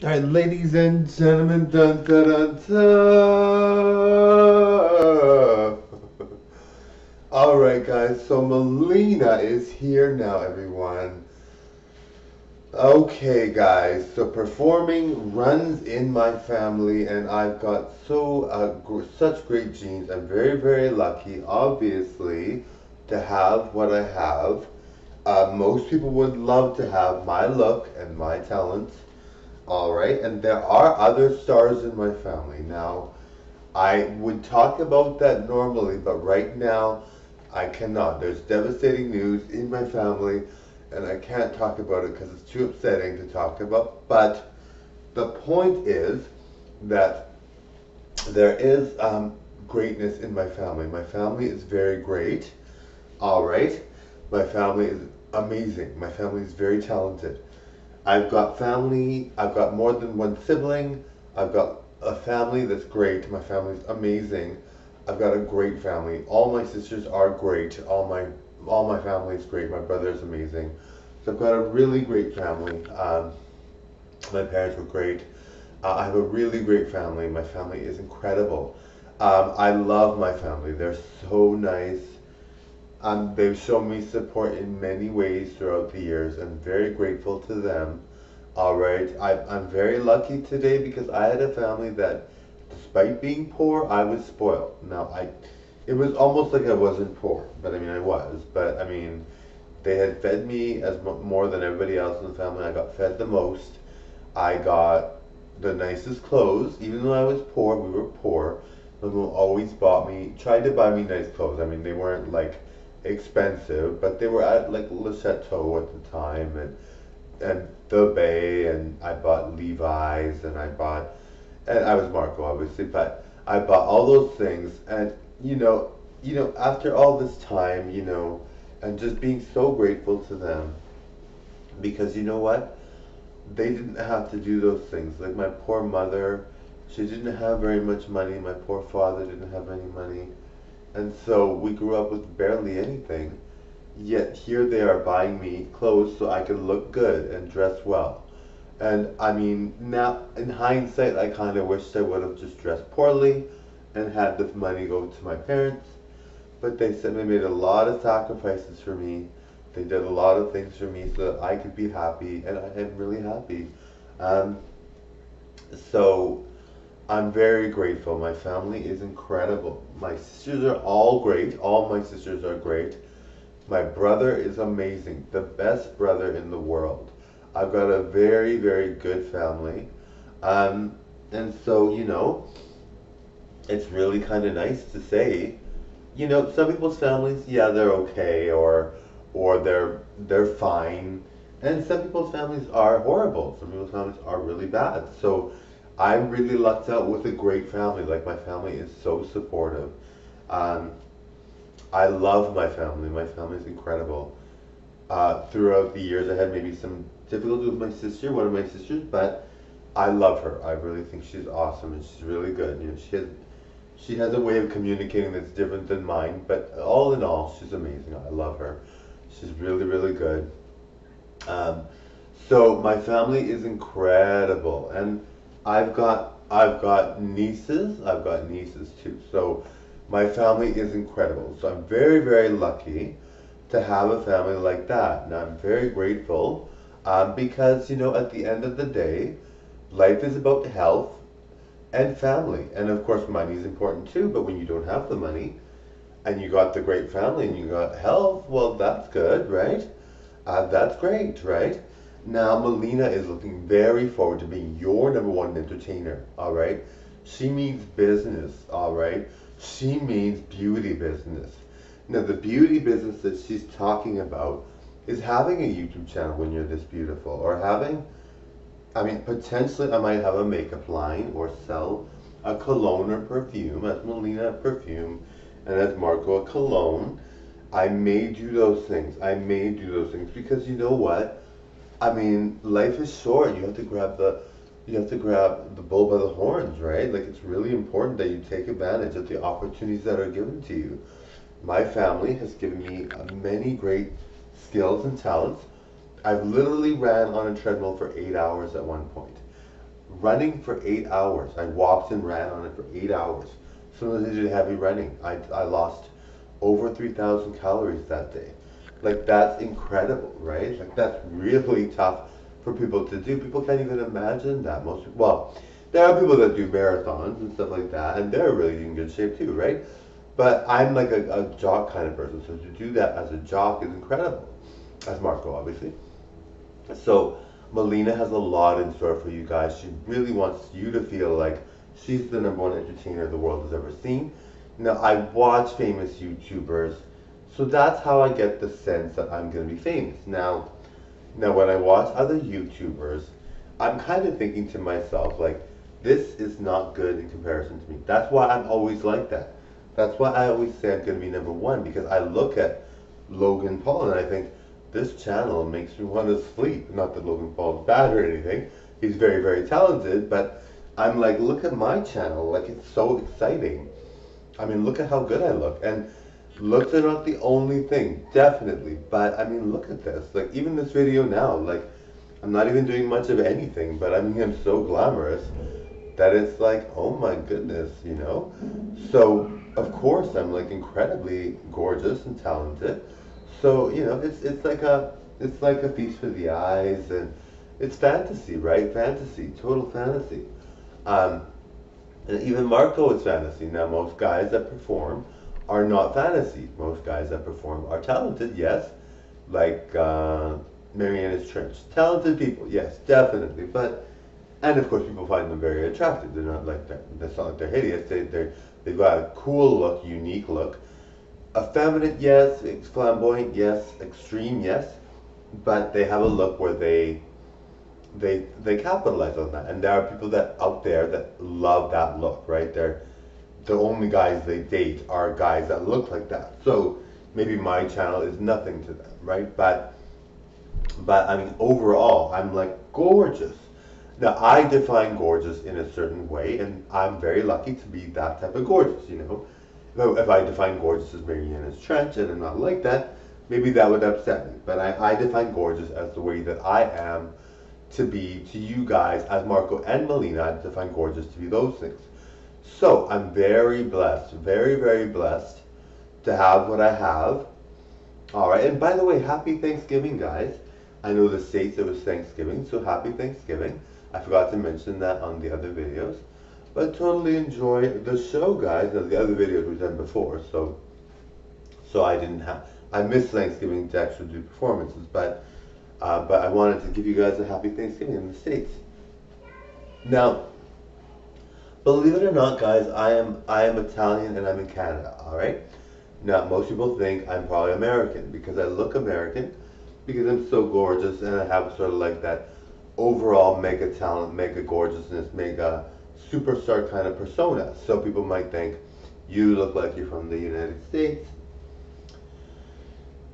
Alright, ladies and gentlemen, dun dun dun dun. Alright, guys, so Mileena is here now, everyone. Okay, guys, so performing runs in my family, and I've got such great genes. I'm very, very lucky, obviously, to have what I have. Most people would love to have my look and my talents. All right, and there are other stars in my family. Now, I would talk about that normally, but right now I cannot. There's devastating news in my family, and I can't talk about it because it's too upsetting to talk about. But the point is that there is greatness in my family. My family is very great. All right, my family is amazing. My family is very talented. I've got family, I've got more than one sibling, I've got a family that's great, my family's amazing. I've got a great family. All my sisters are great. All my family is great. My brother is amazing. So I've got a really great family. My parents were great. I have a really great family. My family is incredible. I love my family. They're so nice. They've shown me support in many ways throughout the years. I'm very grateful to them. All right, I'm very lucky today because I had a family that, despite being poor, I was spoiled. It was almost like I wasn't poor, but I mean I was. But I mean, they had fed me more than everybody else in the family. I got fed the most. I got the nicest clothes, even though I was poor. We were poor. My mom always tried to buy me nice clothes. I mean, they weren't like expensive, but they were at like Le Chateau at the time, and the Bay, and I bought Levi's, and I was Marco obviously, but I bought all those things, and after all this time, and just being so grateful to them, because you know what, they didn't have to do those things. Like my poor mother, she didn't have very much money. My poor father didn't have any money, and so we grew up with barely anything. Yet here they are buying me clothes so I can look good and dress well. And I mean, now in hindsight, I kind of wished I would have just dressed poorly and had the money go to my parents. But they said they made a lot of sacrifices for me. They did a lot of things for me so that I could be happy, and I am really happy. Um, so I'm very grateful. My family is incredible. My sisters are all great. All my sisters are great. My brother is amazing, the best brother in the world. I've got a very, very good family. Um, and so, it's really kind of nice to say, some people's families, yeah, they're okay, or they're fine. And some people's families are horrible. Some people's families are really bad. So I really lucked out with a great family. Like my family is so supportive. Um, I love my family. My family is incredible. Throughout the years, I had maybe some difficulty with my sister, one of my sisters, but I love her. I really think she's awesome and she's really good. She has a way of communicating that's different than mine, but all in all, she's amazing. I love her. She's really, really good. Um, so my family is incredible, and I've got nieces. I've got nieces too. So my family is incredible. So I'm very, very lucky to have a family like that, and I'm very grateful because at the end of the day, life is about health and family, and of course, money is important too. But when you don't have the money, and you got the great family, and you got health, well, that's good, right? That's great, right? Now, Mileena is looking very forward to being your number one entertainer, all right? She means business, all right? She means beauty business. Now, the beauty business that she's talking about is having a YouTube channel when you're this beautiful, or potentially I might have a makeup line or sell a cologne or perfume, as Mileena a perfume, and as Marco a cologne. I may do those things. I may do those things because you know what? I mean, life is short. You have to grab the bull by the horns, right? Like it's really important that you take advantage of the opportunities that are given to you. My family has given me many great skills and talents. I've literally ran on a treadmill for 8 hours at one point. running for 8 hours. I walked and ran on it for 8 hours. Some of the did heavy running. I lost over 3,000 calories that day. Like that's incredible, right? Like that's really tough for people to do. People can't even imagine that. Most people, well, there are people that do marathons and stuff like that, and they're really in good shape too, right? But I'm like a jock kind of person, so to do that as a jock is incredible. As Marco, obviously. So Mileena has a lot in store for you guys. She really wants you to feel like she's the number one entertainer the world has ever seen. Now I watch famous YouTubers, so that's how I get the sense that I'm going to be famous. Now when I watch other YouTubers, I'm kind of thinking to myself like, this is not good in comparison to me. That's why I'm always like that. That's why I always say I'm going to be number one because I look at Logan Paul and I think this channel makes me want to sleep. Not that Logan Paul's bad or anything. He's very, very talented, but I'm like, look at my channel. Like, it's so exciting. I mean, look at how good I look. And looks are not the only thing, definitely. But I mean, look at this. Like, even this video now, like, I'm not even doing much of anything, but I mean, I'm so glamorous that it's like, oh my goodness, you know? So, of course, I'm like incredibly gorgeous and talented. So, you know, it's like a feast for the eyes and it's fantasy, right? Fantasy, total fantasy. Um, and even Marco is fantasy. Now, most guys that perform are not fantasy. Most guys that perform are talented, yes, like Mariana's Trench. Talented people, yes, definitely. But and of course, people find them very attractive. They're not like that. That's not like they're hideous. They've got a cool look, unique look. Effeminate, yes. Flamboyant, yes. Extreme, yes. But they have a look where they capitalize on that. And there are people that out there that love that look, right? They're the only guys they date are guys that look like that. So maybe my channel is nothing to them, right? But I mean, overall, I'm like gorgeous. Now, I define gorgeous in a certain way, and I'm very lucky to be that type of gorgeous, you know. If I define gorgeous as Mariana's Trench and I'm not like that, maybe that would upset me. But I define gorgeous as the way that I am to be to you guys, as Marco and Mileena, I define gorgeous to be those things. So I'm very blessed, very, very blessed to have what I have. All right, and by the way, happy Thanksgiving, guys. I know the States it was Thanksgiving, so happy Thanksgiving. I forgot to mention that on the other videos. But totally enjoy the show, guys. Now, the other videos were done before, so I missed Thanksgiving to actually do performances, but I wanted to give you guys a happy Thanksgiving in the States. Now, believe it or not, guys, I am Italian and I'm in Canada, all right? Now, most people think I'm probably American because I look American, because I'm so gorgeous and I have sort of like that overall mega talent, mega gorgeousness, mega superstar kind of persona. So people might think you look like you're from the United States,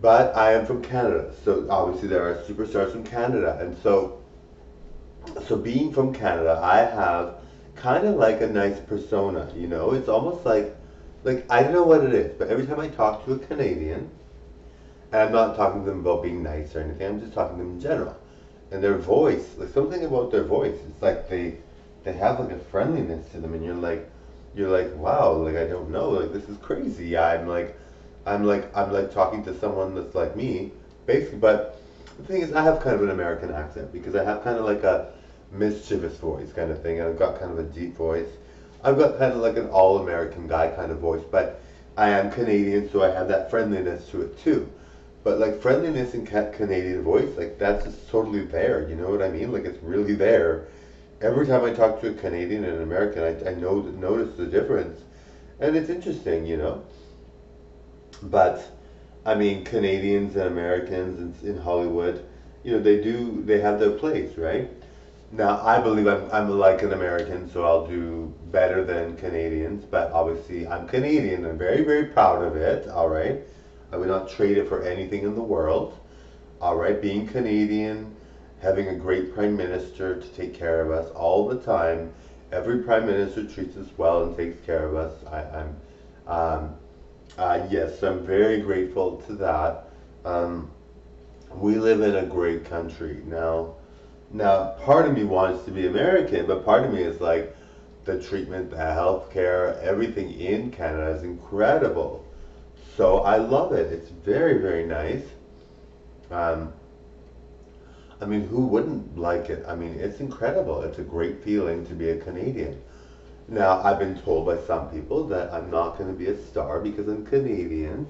but I am from Canada. So obviously there are superstars from Canada, and so being from Canada, I have kind of like a nice persona. You know, it's almost like I don't know what it is, but every time I talk to a Canadian, and I'm not talking to them about being nice or anything, I'm just talking to them in general. And their voice, like something about their voice, it's like they have like a friendliness to them, and you're like, wow, like I don't know, like this is crazy. I'm like talking to someone that's like me, basically. But the thing is, I have kind of an American accent because I have kind of like a mischievous voice kind of thing, and I've got kind of a deep voice. I've got kind of like an all-American guy kind of voice, but I am Canadian, so I have that friendliness to it too. But like friendliness in Canadian voice, like that's just totally there. You know what I mean? Like it's really there. Every time I talk to a Canadian and an American, I notice the difference, and it's interesting, you know. But I mean, Canadians and Americans in Hollywood, you know, they have their place, right? Now, I believe I'm like an American, so I'll do better than Canadians, but obviously I'm Canadian. I'm very, very proud of it, all right? I would not trade it for anything in the world, all right? Being Canadian, having a great prime minister to take care of us all the time. Every prime minister treats us well and takes care of us. Yes, I'm very grateful to that. We live in a great country. Now, Now, part of me wants to be American, but part of me is like the treatment, the healthcare, everything in Canada is incredible. So I love it. It's very, very nice. Um, I mean, who wouldn't like it? I mean, it's incredible. It's a great feeling to be a Canadian. Now, I've been told by some people that I'm not going to be a star because I'm Canadian.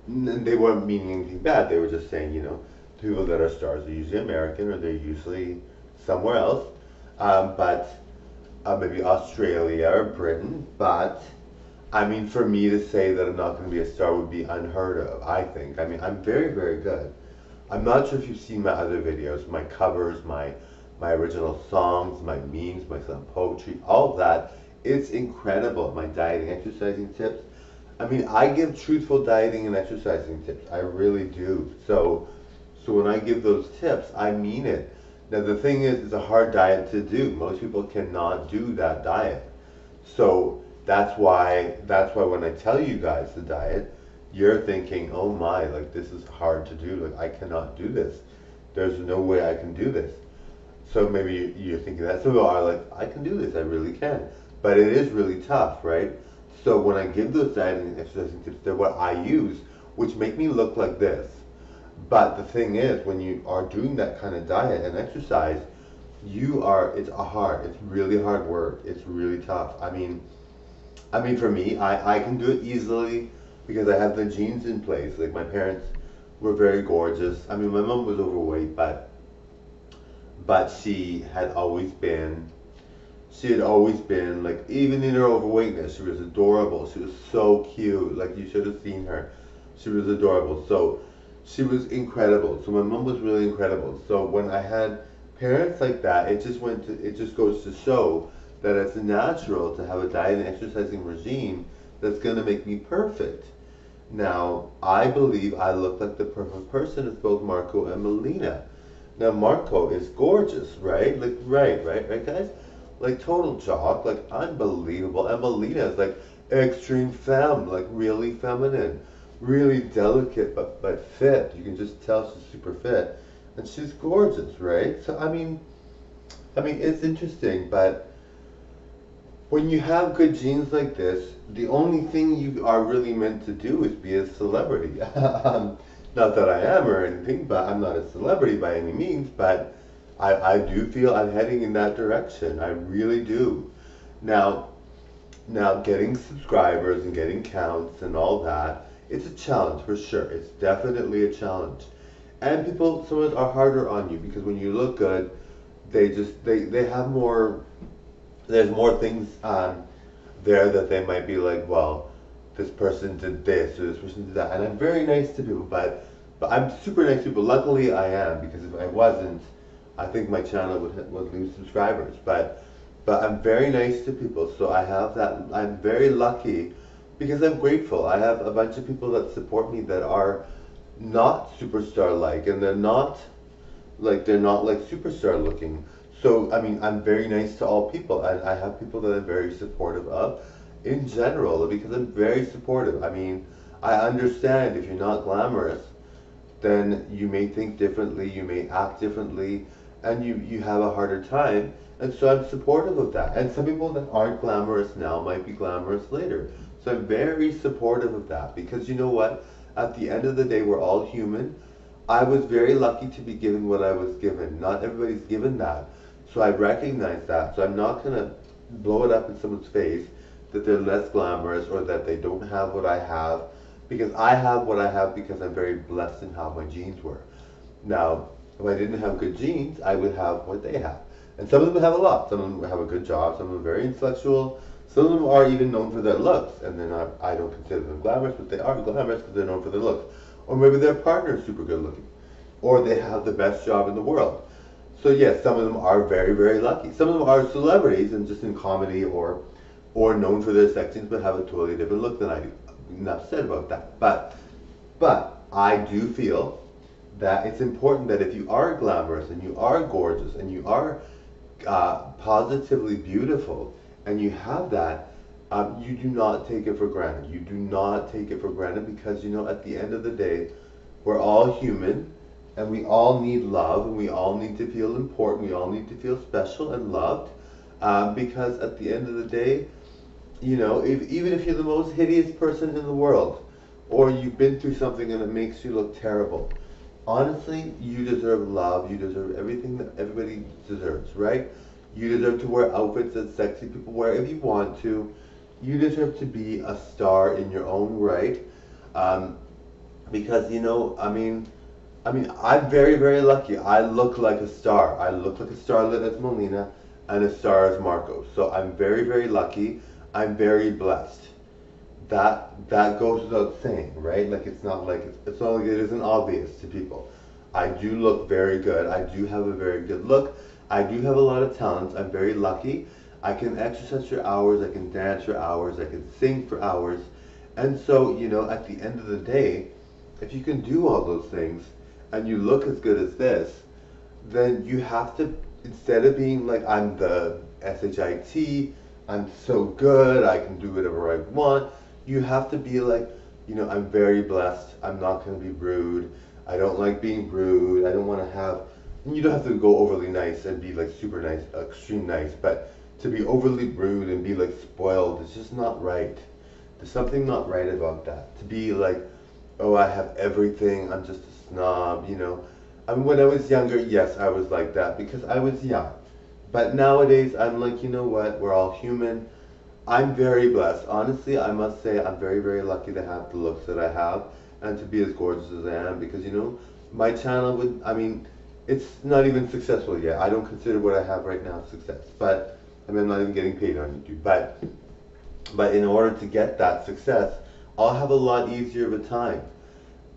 And they weren't meaning anything bad. They were just saying, people that are stars are usually American or they're usually somewhere else. But maybe Australia or Britain. But I mean, for me to say that I'm not going to be a star would be unheard of, I think. I mean, I'm very, very good. I'm not sure if you've seen my other videos, my covers, my original songs, my memes, my some poetry, all of that. It's incredible. My dieting, exercising tips. I mean, I give truthful dieting and exercising tips. I really do. So when I give those tips, I mean it. Now the thing is, it's a hard diet to do. Most people cannot do that diet. So that's why when I tell you guys the diet, you're thinking, oh my, like this is hard to do. Like I cannot do this. There's no way I can do this. So maybe you're thinking that. Some people are like, I can do this. I really can. But it is really tough, right? So when I give those dieting and exercising tips, they're what I use, which make me look like this. But the thing is, when you are doing that kind of diet and exercise, it's really hard work. It's really tough. I mean, for me, I can do it easily because I have the genes in place. Like my parents were very gorgeous. I mean, my mom was overweight, but she had always been like, even in her overweightness, she was adorable. She was so cute. Like you should have seen her. She was adorable. So she was incredible. So my mom was really incredible. So when I had parents like that, it just goes to show that it's natural to have a diet and exercising regime that's going to make me perfect. Now, I believe I look like the perfect person as both Marco and Mileena. Now, Marco is gorgeous, right? Like, right, guys? Like, total jock, like, unbelievable. And Mileena is like extreme femme, like, really feminine, really delicate, but fit. You can just tell she's super fit. And she's gorgeous, right? So, I mean, it's interesting, but when you have good genes like this, the only thing you are really meant to do is be a celebrity. Not that I am or anything, but I'm not a celebrity by any means, but I do feel I'm heading in that direction. I really do. Now, now getting subscribers and getting counts and all that, it's a challenge for sure. It's definitely a challenge. And people sometimes are harder on you because when you look good, they have more, there's more things there that they might be like, well, this person did this or this person did that, and I'm very nice to people, but I'm super nice to people. Luckily, I am, because if I wasn't, I think my channel would lose subscribers. But I'm very nice to people, so I have that. I'm very lucky because I'm grateful. I have a bunch of people that support me that are not superstar like, and they're not like superstar looking. So I mean, I'm very nice to all people, and I have people that I'm very supportive of in general because I'm very supportive. I mean, I understand if you're not glamorous, then you may think differently, you may act differently, and you have a harder time. And so I'm supportive of that. And some people that aren't glamorous now might be glamorous later. So I'm very supportive of that because you know what? At the end of the day, we're all human. I was very lucky to be given what I was given. Not everybody's given that. So I recognize that. So I'm not going to blow it up in someone's face that they're less glamorous or that they don't have what I have, because I have what I have because I'm very blessed in how my genes were. Now, if I didn't have good genes, I would have what they have. And some of them have a lot. Some of them have a good job. Some of them are very intellectual. Some of them are even known for their looks. And they're not, I don't consider them glamorous, but they are glamorous because they're known for their looks. Or maybe their partner is super good looking. Or they have the best job in the world. So yes, some of them are very, very lucky. Some of them are celebrities and just in comedy or known for their sex scenes but have a totally different look than I do. Enough said about that. But I do feel that it's important that if you are glamorous and you are gorgeous and you are positively beautiful and you have that, you do not take it for granted. You do not take it for granted because, at the end of the day, we're all human and we all need love, and we all need to feel important. We all need to feel special and loved, because at the end of the day, even if you're the most hideous person in the world, or you've been through something and it makes you look terrible, honestly, you deserve love. You deserve everything that everybody deserves, right? You deserve to wear outfits that sexy people wear if you want to. You deserve to be a star in your own right. Um, because I'm very, very lucky. I look like a star. I look like a starlet as Mileena and a star as Marco. So I'm very, very lucky. I'm very blessed. That goes without saying, right? Like it's not like it isn't obvious to people. I do look very good. I do have a very good look. I do have a lot of talents. I'm very lucky. I can exercise for hours. I can dance for hours. I can sing for hours. And so, at the end of the day, if you can do all those things and you look as good as this, then you have to, instead of being like, I'm the SHIT, I'm so good, I can do whatever I want, you have to be like, I'm very blessed, I'm not going to be rude, I don't like being rude, I don't want to have, and you don't have to go overly nice and be like super nice, extreme nice, but to be overly rude and be like spoiled, it's just not right. There's something not right about that. To be like, oh, I have everything, I'm just a snob, I mean, when I was younger, yes, I was like that because I was young. But nowadays, I'm like, you know what, we're all human. I'm very blessed. Honestly, I must say I'm very, very lucky to have the looks that I have and to be as gorgeous as I am because, my channel it's not even successful yet. I don't consider what I have right now success. But, I'm not even getting paid on YouTube. But in order to get that success, I'll have a lot easier of a time.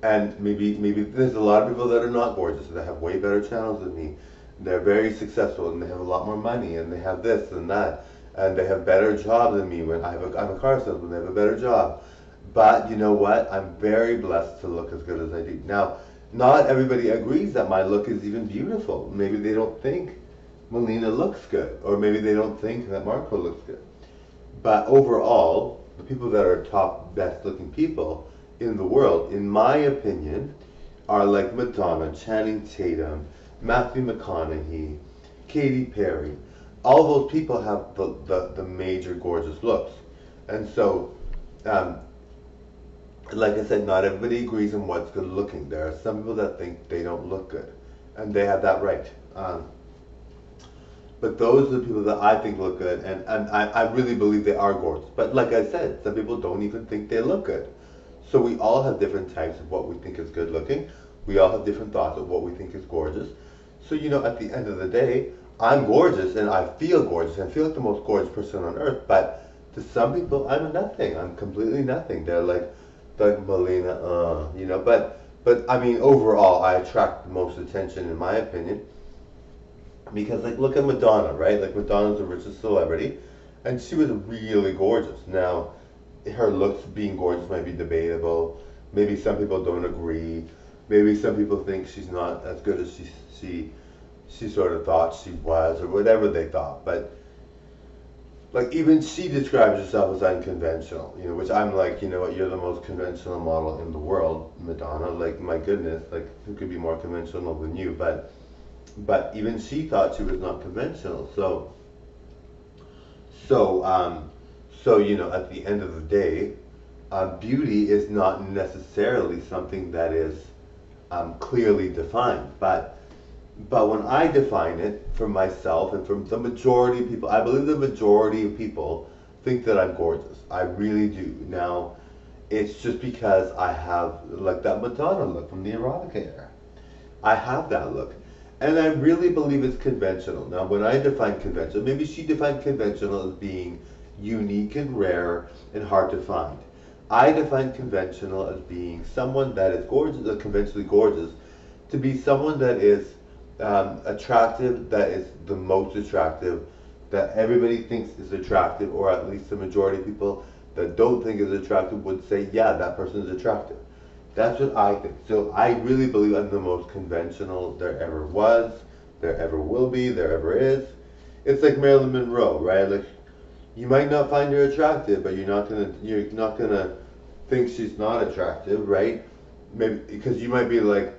And maybe there's a lot of people that are not gorgeous that have way better channels than me. They're very successful and they have a lot more money and they have this and that and they have better jobs than me. I'm a car salesman, they have a better job. But you know what? I'm very blessed to look as good as I do. Now, not everybody agrees that my look is even beautiful. Maybe they don't think Mileena looks good, or maybe they don't think that Marco looks good. But overall, the people that are top best looking people in the world, in my opinion, are like Madonna, Channing Tatum, Matthew McConaughey, Katy Perry. All those people have the major gorgeous looks. And so, um, like I said, not everybody agrees on what's good looking. There are some people that think they don't look good, and they have that right. But those are the people that I think look good, and I really believe they are gorgeous. But like I said, some people don't even think they look good. So we all have different types of what we think is good looking. We all have different thoughts of what we think is gorgeous. So, at the end of the day, I'm gorgeous and I feel gorgeous. I feel like the most gorgeous person on earth. But to some people, I'm nothing. I'm completely nothing. They're like Mileena, But I mean, overall, I attract the most attention, in my opinion. Because, like, look at Madonna, right? Like, Madonna's the richest celebrity, and she was really gorgeous. Now, her looks being gorgeous might be debatable. Maybe some people don't agree. Maybe some people think she's not as good as she sort of thought she was, or whatever they thought. But like even she describes herself as unconventional, which I'm like, you know what, you're the most conventional model in the world, Madonna. Like my goodness, like who could be more conventional than you? But even she thought she was not conventional. So um, so at the end of the day, beauty is not necessarily something that is clearly defined. But when I define it for myself and from the majority of people, I believe the majority of people think that I'm gorgeous. I really do. Now, it's just because I have like that Madonna look from the erotica era. I have that look. And I really believe it's conventional. Now, when I define conventional, maybe she defined conventional as being unique and rare and hard to find. I define conventional as being someone that is gorgeous, conventionally gorgeous, to be someone that is attractive, that is the most attractive, that everybody thinks is attractive, or at least the majority of people that don't think is attractive would say, yeah, that person is attractive. That's what I think. So I really believe I'm the most conventional there ever was, there ever will be, there ever is. It's like Marilyn Monroe, right? Like you might not find her attractive, but you're not gonna think she's not attractive, right? Maybe because you might be like,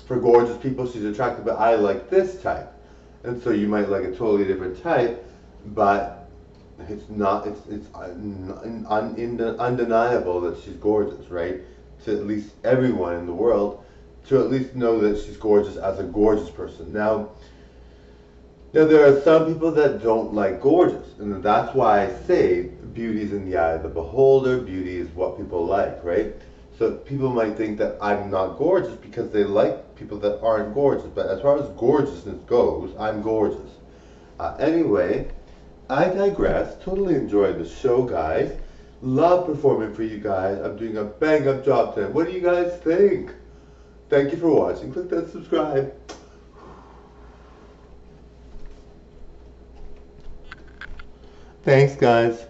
For gorgeous people, she's attractive, but I like this type. And so you might like a totally different type, but it's not, undeniable that she's gorgeous, right? To at least everyone in the world, to at least know that she's gorgeous as a gorgeous person. Now there are some people that don't like gorgeous, and that's why I say beauty is in the eye of the beholder, beauty is what people like, right? So people might think that I'm not gorgeous because they like people that aren't gorgeous, but as far as gorgeousness goes, I'm gorgeous. Anyway, I digress. Totally enjoyed the show, guys. Love performing for you guys. I'm doing a bang up job today. What do you guys think? Thank you for watching. Click that subscribe. Thanks, guys.